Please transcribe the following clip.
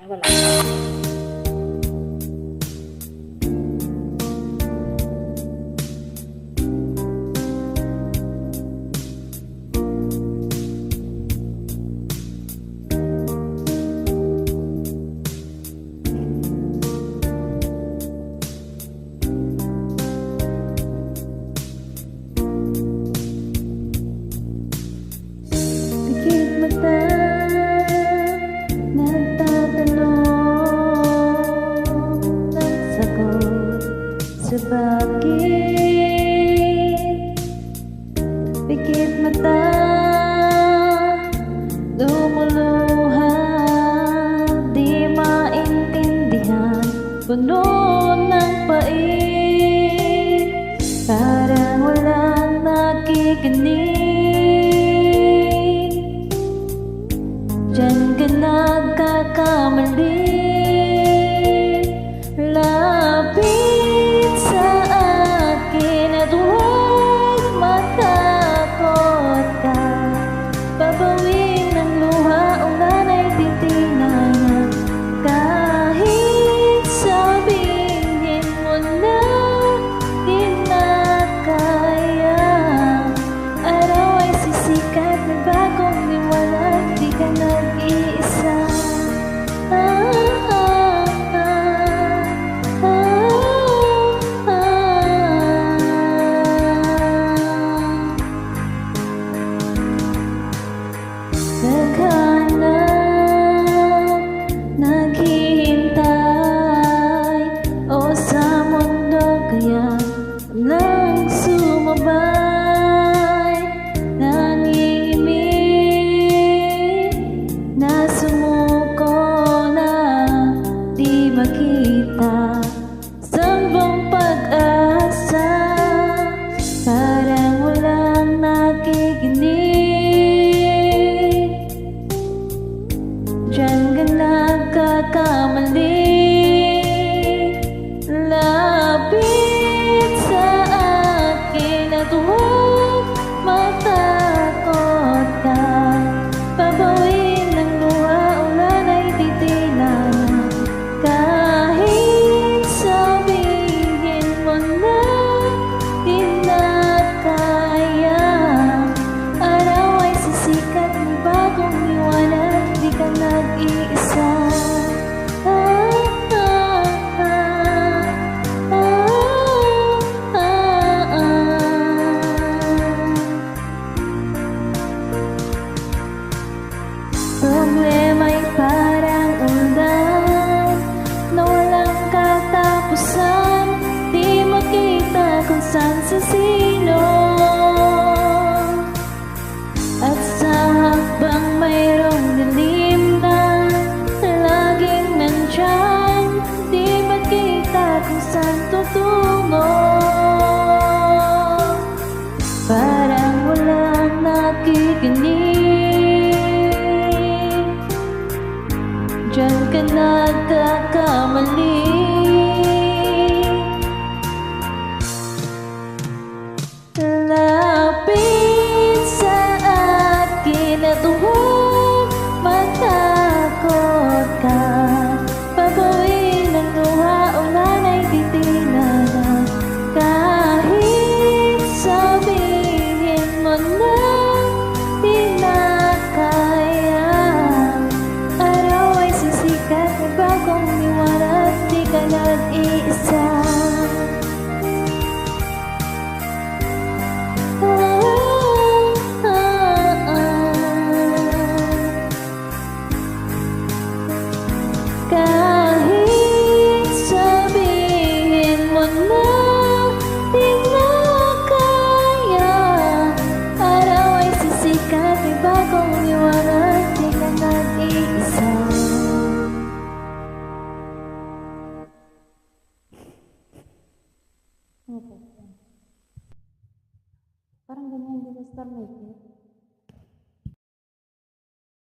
Ay, wala. Pikit mata, nagtatanong ng sagot sa bakit. Pikit mata, lumuluha, di maintindihan, puno ng pait, parang walang nakikinig. Diyan ka nagkakamali, lapit sa akin at huwag matakot ka. Babawin ng luha o nanay titingnan na kahit sabihin mo na di na kaya. Araw ay sisikat na bagong liwanag, di ka nag-iisa. Naghanap, naghihintay, o sa mundo kaya walang sumabay. Nanginginig na sumuko na di makita. Saan bang pag-asa? Parang walang nakikinig. Diyan ka nagkakamali, lapit sa akin at huwag matakot ka. Babawin ng luha ulan ay titilan, kahit sabihin mo na di na kaya. Araw ay sisikat ng bagong liwanag, di ka nag-iisa. Problema'y parang ulan na walang katapusan, di makita kung saan sa sino. At sa hakbang mayroong dilim na laging nandyan, di makita kung saan tutungo. Parang walang nakikinig. Diyan ka nagkakamali, lapit sa akin at huwag matakot ka. Babawin ng luha o nanay titilan, kahit sabihin mo na di na kaya. Araw ay sisikat na bagong liwanag, di ka nag-iisa. Kahit sabihin mo na di na kaya. Araw ay sisikat na bagong liwanag, di ka nag-iisa. Parang ganyan din sa Starlight.